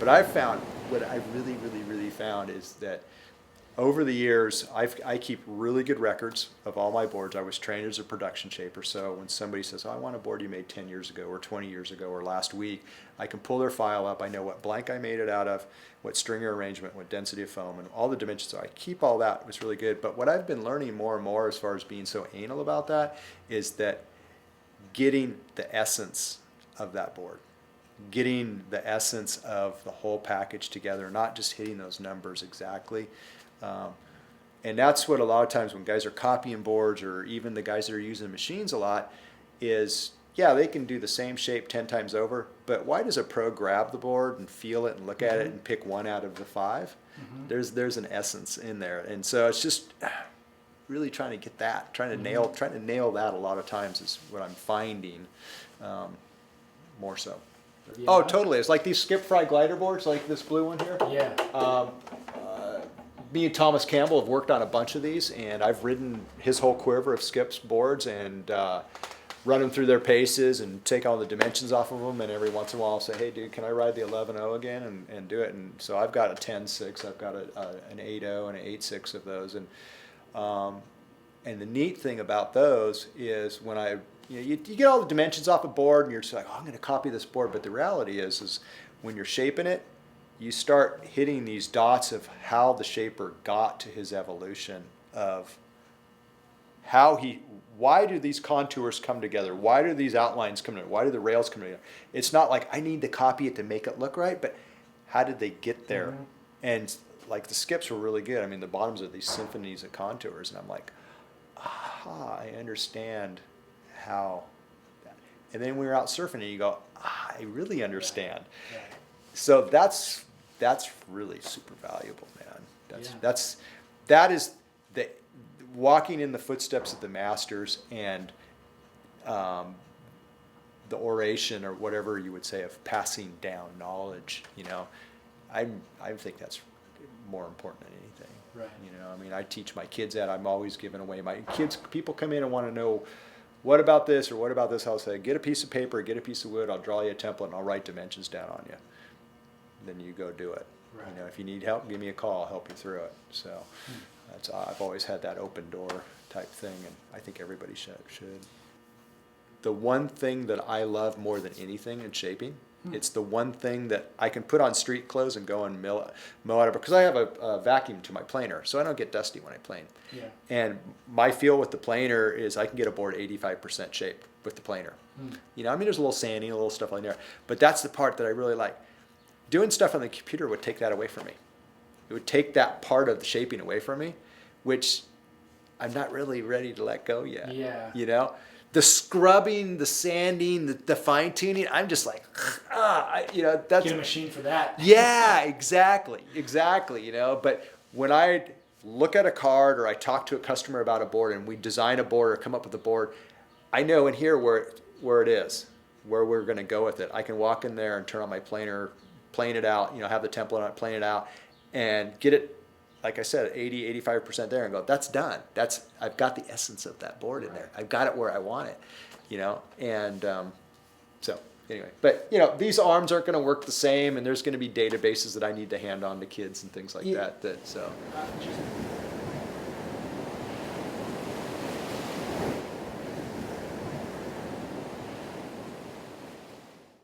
But I've found, what I really found is that over the years, I keep really good records of all my boards. I was trained as a production shaper, so when somebody says, oh, I want a board you made 10 years ago or 20 years ago or last week, I can pull their file up. I know what blank I made it out of, what stringer arrangement, what density of foam, and all the dimensions. So I keep all that. It was really good. But what I've been learning more and more as far as being so anal about that is that getting the essence of that board, getting the essence of the whole package together, not just hitting those numbers exactly. And that's what a lot of times when guys are copying boards, or even the guys that are using machines a lot, is, yeah, they can do the same shape 10 times over, but why does a pro grab the board and feel it and look at it and pick one out of the 5? There's an essence in there. And so it's just really trying to get that, trying to nail that a lot of times is what I'm finding, more so. Yeah. Oh, totally. It's like these skip fry glider boards, like this blue one here. Yeah. Me and Thomas Campbell have worked on a bunch of these, and I've ridden his whole quiver of Skip's boards and run them through their paces and take all the dimensions off of them, and every once in a while I'll say, hey dude, can I ride the 11.0 again and do it? And so I've got a 10.6, I've got an 8.0 and an 8.6 of those, and the neat thing about those is when you get all the dimensions off a board and you're just like, oh, I'm going to copy this board, but the reality is when you're shaping it, you start hitting these dots of how the shaper got to his evolution of why do these contours come together? Why do these outlines come together? Why do the rails come together? It's not like I need to copy it to make it look right, but how did they get there? And like the skips were really good. I mean, the bottoms are these symphonies of contours, and I'm like, aha, I understand how. And then we were out surfing, and you go, I really understand. Yeah. So that's really super valuable, man. That is the walking in the footsteps of the masters, and the oration, or whatever you would say, of passing down knowledge. I think that's more important than anything. Right. I mean, I teach my kids that. I'm always giving away my kids. People come in and want to know, what about this or what about this? I'll say, get a piece of paper, get a piece of wood. I'll draw you a template and I'll write dimensions down on you. Then you go do it. Right. If you need help, give me a call. I'll help you through it. So I've always had that open door type thing, and I think everybody should. The one thing that I love more than anything in shaping, it's the one thing that I can put on street clothes and go and mow out of, because I have a vacuum to my planer, so I don't get dusty when I plane. Yeah. And my feel with the planer is I can get a board 85% shape with the planer. I mean, there's a little sanding, a little stuff like there, but that's the part that I really like. Doing stuff on the computer would take that away from me. It would take that part of the shaping away from me, which I'm not really ready to let go yet. Yeah. The scrubbing, the sanding, the fine tuning, I'm just like, that's. Get a machine for that. Yeah, exactly. But when I look at a card, or I talk to a customer about a board, and we design a board or come up with a board, I know in here where it is, where we're going to go with it. I can walk in there and turn on my planer, plane it out, have the template on it, plane it out, and get it, like I said, 80, 85% there, and go, that's done. I've got the essence of that board in there. I've got it where I want it, and so anyway, but these arms aren't going to work the same, and there's going to be databases that I need to hand on to kids and things like that, so.